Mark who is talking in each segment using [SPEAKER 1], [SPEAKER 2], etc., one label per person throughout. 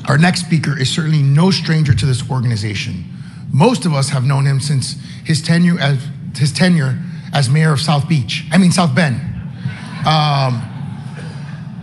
[SPEAKER 1] Our next speaker is certainly no stranger to this organization. Most of us have known him since his tenure as mayor of South Bend.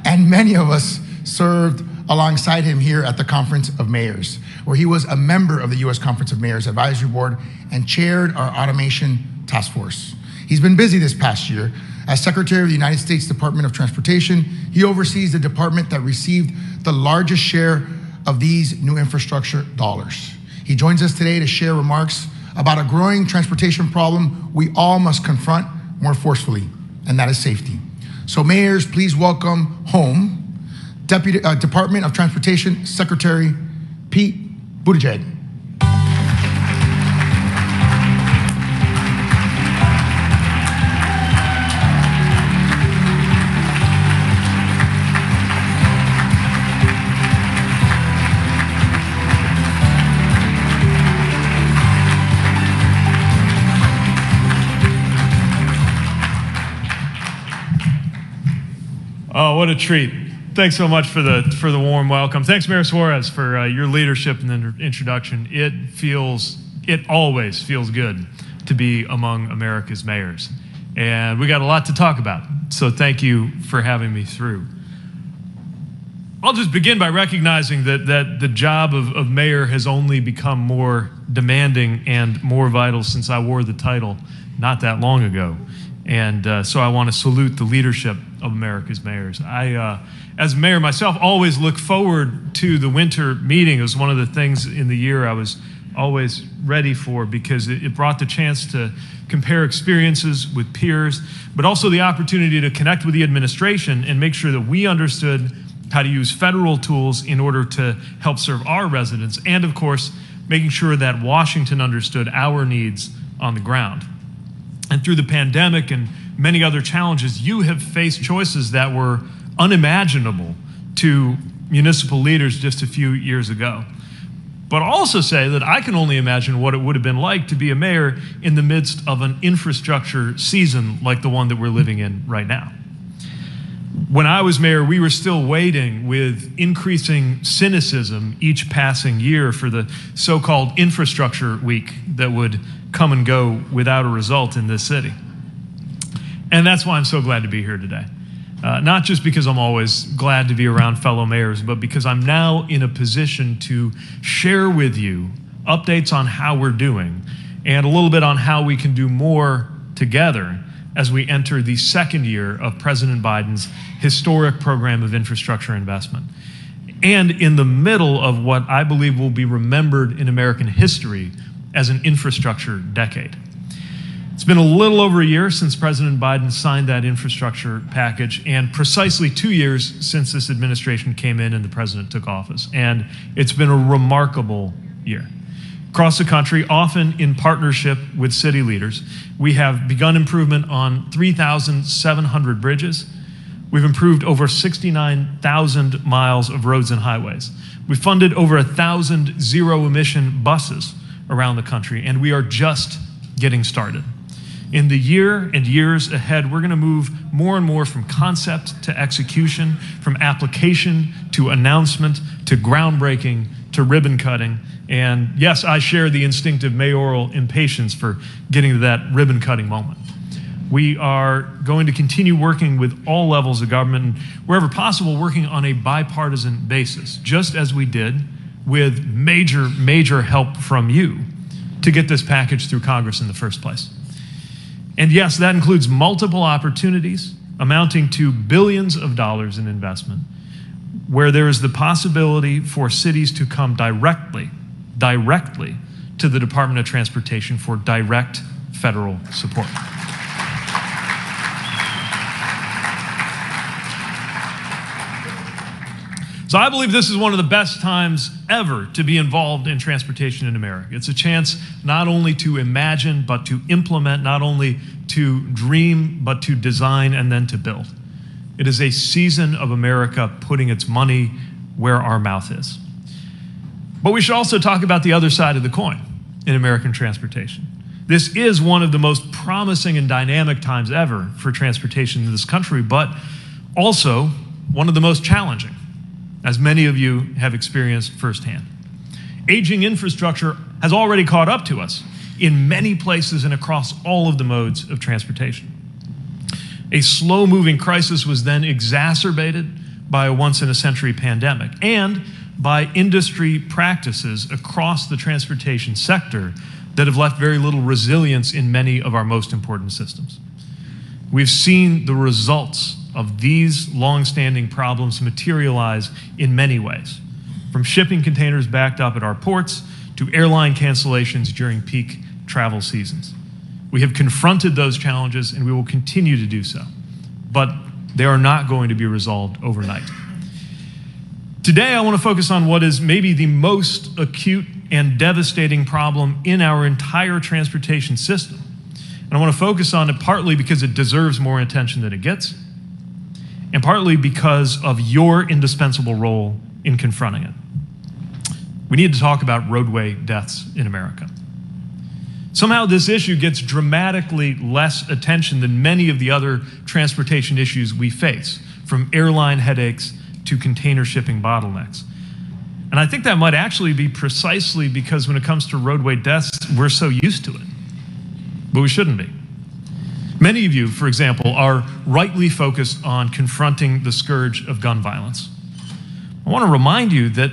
[SPEAKER 1] And many of us served alongside him here at the Conference of Mayors, where he was a member of the U.S. Conference of Mayors Advisory Board and chaired our automation task force. He's been busy this past year. As Secretary of the United States Department of Transportation, he oversees the department that received the largest share of these new infrastructure dollars. He joins us today to share remarks about a growing transportation problem we all must confront more forcefully, and that is safety. So mayors, please welcome home Department of Transportation Secretary Pete Buttigieg.
[SPEAKER 2] Oh, what a treat. Thanks so much for the warm welcome. Thanks, Mayor Suarez, for your leadership and the introduction. It always feels good to be among America's mayors. And we got a lot to talk about, so thank you for having me through. I'll just begin by recognizing that the job of mayor has only become more demanding and more vital since I wore the title not that long ago. And so I want to salute the leadership of America's mayors. I, as mayor myself, always look forward to the winter meeting. It was one of the things in the year I was always ready for because it brought the chance to compare experiences with peers, but also the opportunity to connect with the administration and make sure that we understood how to use federal tools in order to help serve our residents, and of course, making sure that Washington understood our needs on the ground. And through the pandemic and many other challenges, you have faced choices that were unimaginable to municipal leaders just a few years ago. But I'll also say that I can only imagine what it would have been like to be a mayor in the midst of an infrastructure season like the one that we're living in right now. When I was mayor, we were still waiting with increasing cynicism each passing year for the so-called infrastructure week that would come and go without a result in this city. And that's why I'm so glad to be here today. Not just because I'm always glad to be around fellow mayors, but because I'm now in a position to share with you updates on how we're doing and a little bit on how we can do more together as we enter the second year of President Biden's historic program of infrastructure investment. And in the middle of what I believe will be remembered in American history as an infrastructure decade. It's been a little over a year since President Biden signed that infrastructure package, and precisely 2 years since this administration came in and the president took office. And it's been a remarkable year. Across the country, often in partnership with city leaders, we have begun improvement on 3,700 bridges. We've improved over 69,000 miles of roads and highways. We've funded over 1,000 zero-emission buses around the country, and we are just getting started. In the year and years ahead, we're going to move more and more from concept to execution, from application to announcement to groundbreaking to ribbon cutting. And yes, I share the instinctive mayoral impatience for getting to that ribbon cutting moment. We are going to continue working with all levels of government and wherever possible, working on a bipartisan basis, just as we did with major help from you to get this package through Congress in the first place. And yes, that includes multiple opportunities amounting to billions of dollars in investment, where there is the possibility for cities to come directly to the Department of Transportation for direct federal support. So I believe this is one of the best times ever to be involved in transportation in America. It's a chance not only to imagine, but to implement, not only to dream, but to design and then to build. It is a season of America putting its money where our mouth is. But we should also talk about the other side of the coin in American transportation. This is one of the most promising and dynamic times ever for transportation in this country, but also one of the most challenging. as many of you have experienced firsthand. Aging infrastructure has already caught up to us in many places and across all of the modes of transportation. A slow-moving crisis was then exacerbated by a once-in-a-century pandemic and by industry practices across the transportation sector that have left very little resilience in many of our most important systems. We've seen the results of these long-standing problems materialize in many ways, from shipping containers backed up at our ports to airline cancellations during peak travel seasons. We have confronted those challenges and we will continue to do so, but they are not going to be resolved overnight. Today, I want to focus on what is maybe the most acute and devastating problem in our entire transportation system. And I want to focus on it partly because it deserves more attention than it gets, and partly because of your indispensable role in confronting it. We need to talk about roadway deaths in America. Somehow this issue gets dramatically less attention than many of the other transportation issues we face, from airline headaches to container shipping bottlenecks. And I think that might actually be precisely because when it comes to roadway deaths, we're so used to it. But we shouldn't be. Many of you, for example, are rightly focused on confronting the scourge of gun violence. I want to remind you that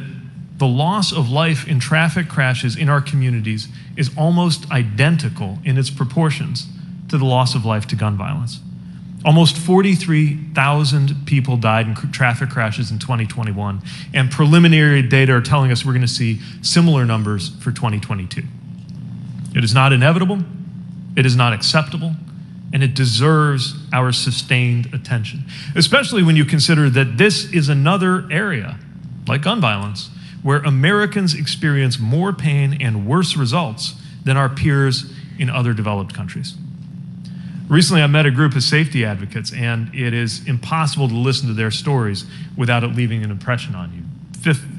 [SPEAKER 2] the loss of life in traffic crashes in our communities is almost identical in its proportions to the loss of life to gun violence. Almost 43,000 people died in traffic crashes in 2021, and preliminary data are telling us we're going to see similar numbers for 2022. It is not inevitable, it is not acceptable, and it deserves our sustained attention, especially when you consider that this is another area, like gun violence, where Americans experience more pain and worse results than our peers in other developed countries. Recently, I met a group of safety advocates, and it is impossible to listen to their stories without it leaving an impression on you.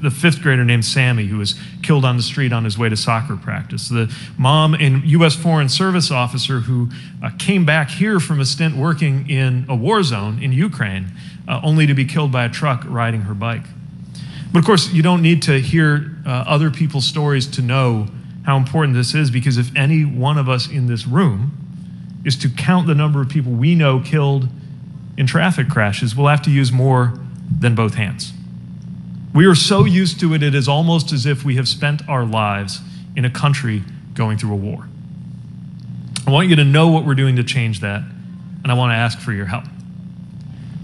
[SPEAKER 2] The fifth grader named Sammy, who was killed on the street on his way to soccer practice. The mom and U.S. Foreign Service officer who came back here from a stint working in a war zone in Ukraine, only to be killed by a truck riding her bike. But of course, you don't need to hear other people's stories to know how important this is, because if any one of us in this room is to count the number of people we know killed in traffic crashes, we'll have to use more than both hands. We are so used to it, it is almost as if we have spent our lives in a country going through a war. I want you to know what we're doing to change that, and I want to ask for your help.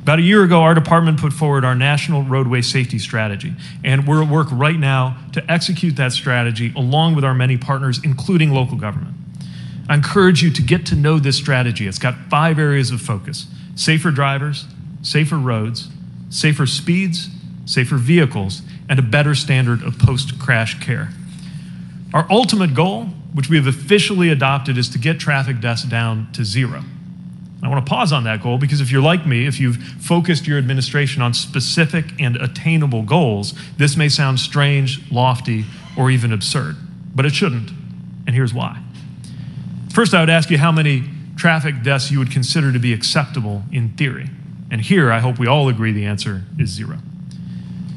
[SPEAKER 2] About a year ago, our department put forward our National Roadway Safety Strategy, and we're at work right now to execute that strategy along with our many partners, including local government. I encourage you to get to know this strategy. It's got 5 areas of focus: safer drivers, safer roads, safer speeds, safer vehicles, and a better standard of post-crash care. Our ultimate goal, which we have officially adopted, is to get traffic deaths down to 0. I want to pause on that goal because if you're like me, if you've focused your administration on specific and attainable goals, this may sound strange, lofty, or even absurd, but it shouldn't, and here's why. First, I would ask you how many traffic deaths you would consider to be acceptable in theory. And here, I hope we all agree the answer is 0.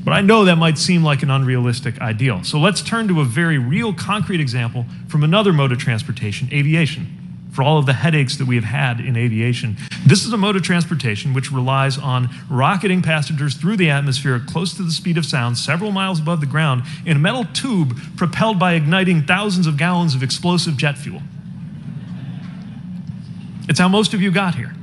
[SPEAKER 2] But I know that might seem like an unrealistic ideal. So let's turn to a very real, concrete example from another mode of transportation, aviation. For all of the headaches that we have had in aviation, this is a mode of transportation which relies on rocketing passengers through the atmosphere at close to the speed of sound, several miles above the ground, in a metal tube propelled by igniting thousands of gallons of explosive jet fuel. It's how most of you got here.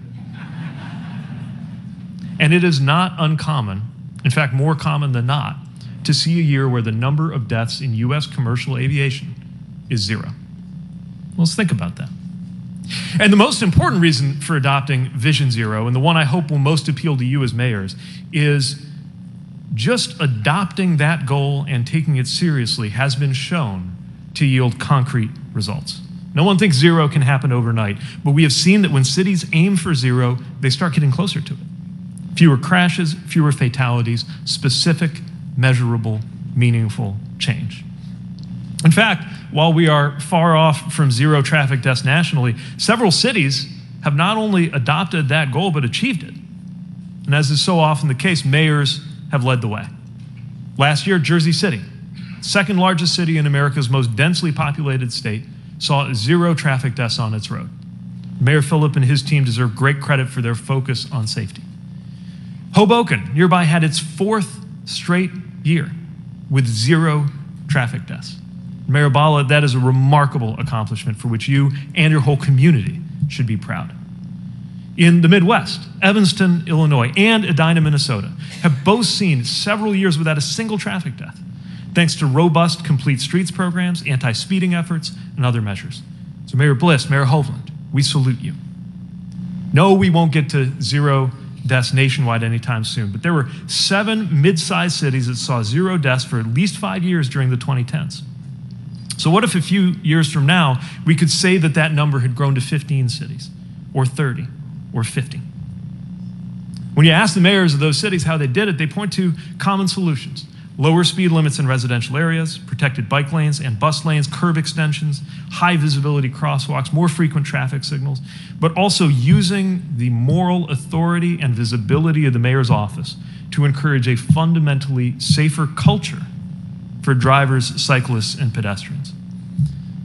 [SPEAKER 2] And it is not uncommon, in fact, more common than not, to see a year where the number of deaths in U.S. commercial aviation is 0. Well, let's think about that. And the most important reason for adopting Vision Zero, and the one I hope will most appeal to you as mayors, is just adopting that goal and taking it seriously has been shown to yield concrete results. No one thinks 0 can happen overnight, but we have seen that when cities aim for 0, they start getting closer to it. Fewer crashes, fewer fatalities, specific, measurable, meaningful change. In fact, while we are far off from 0 traffic deaths nationally, several cities have not only adopted that goal, but achieved it. And as is so often the case, mayors have led the way. Last year, Jersey City, second largest city in America's most densely populated state, saw 0 traffic deaths on its road. Mayor Phillip and his team deserve great credit for their focus on safety. Hoboken, nearby, had its 4th straight year with 0 traffic deaths. Mayor Bala, that is a remarkable accomplishment for which you and your whole community should be proud. In the Midwest, Evanston, Illinois, and Edina, Minnesota have both seen several years without a single traffic death, thanks to robust complete streets programs, anti-speeding efforts, and other measures. So Mayor Bliss, Mayor Hovland, we salute you. No, we won't get to 0 deaths nationwide anytime soon, but there were 7 mid-sized cities that saw 0 deaths for at least 5 years during the 2010s. So what if a few years from now, we could say that that number had grown to 15 cities, or 30, or 50? When you ask the mayors of those cities how they did it, they point to common solutions: lower speed limits in residential areas, protected bike lanes and bus lanes, curb extensions, high visibility crosswalks, more frequent traffic signals, but also using the moral authority and visibility of the mayor's office to encourage a fundamentally safer culture for drivers, cyclists, and pedestrians.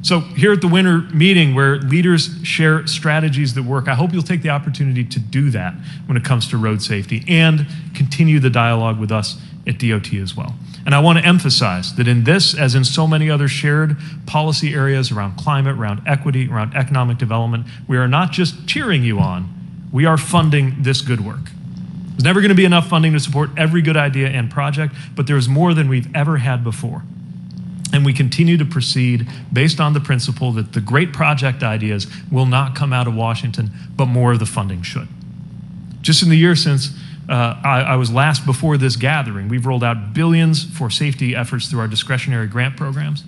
[SPEAKER 2] So here at the winter meeting, where leaders share strategies that work, I hope you'll take the opportunity to do that when it comes to road safety and continue the dialogue with us at DOT as well. And I want to emphasize that in this, as in so many other shared policy areas around climate, around equity, around economic development, we are not just cheering you on, we are funding this good work. There's never going to be enough funding to support every good idea and project, but there's more than we've ever had before. And we continue to proceed based on the principle that the great project ideas will not come out of Washington, but more of the funding should. Just in the year since I was last before this gathering, we've rolled out billions for safety efforts through our discretionary grant programs.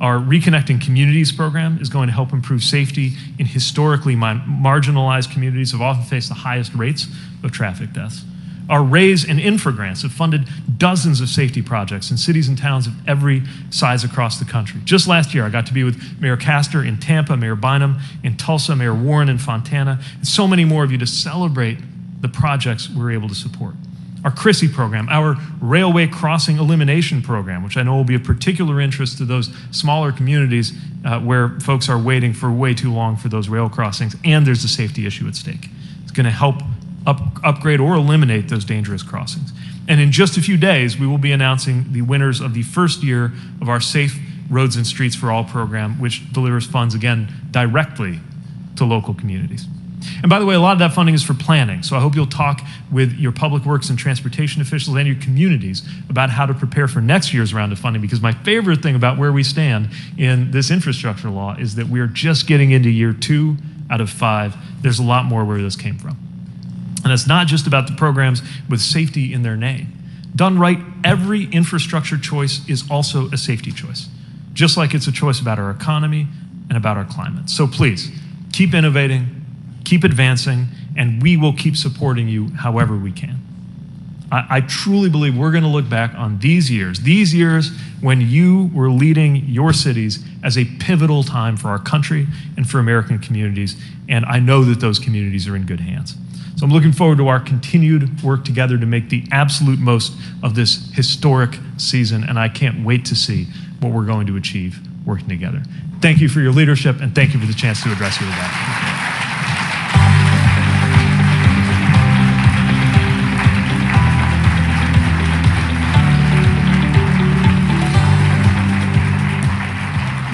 [SPEAKER 2] Our Reconnecting Communities program is going to help improve safety in historically marginalized communities that have often faced the highest rates of traffic deaths. Our RAISE and infra grants have funded dozens of safety projects in cities and towns of every size across the country. Just last year, I got to be with Mayor Castor in Tampa, Mayor Bynum in Tulsa, Mayor Warren in Fontana, and so many more of you to celebrate the projects we're able to support. Our CRISI program, our Railway Crossing Elimination program, which I know will be of particular interest to those smaller communities where folks are waiting for way too long for those rail crossings, and there's a safety issue at stake. It's going to help upgrade or eliminate those dangerous crossings. And in just a few days, we will be announcing the winners of the first year of our Safe Roads and Streets for All program, which delivers funds, again, directly to local communities. And by the way, a lot of that funding is for planning, so I hope you'll talk with your public works and transportation officials and your communities about how to prepare for next year's round of funding, because my favorite thing about where we stand in this infrastructure law is that we're just getting into year 2 out of 5. There's a lot more where this came from. And it's not just about the programs with safety in their name. Done right, every infrastructure choice is also a safety choice, just like it's a choice about our economy and about our climate. So please, keep innovating, keep advancing, and we will keep supporting you however we can. I truly believe we're going to look back on these years when you were leading your cities as a pivotal time for our country and for American communities, and I know that those communities are in good hands. So I'm looking forward to our continued work together to make the absolute most of this historic season, and I can't wait to see what we're going to achieve working together. Thank you for your leadership, and thank you for the chance to address you today.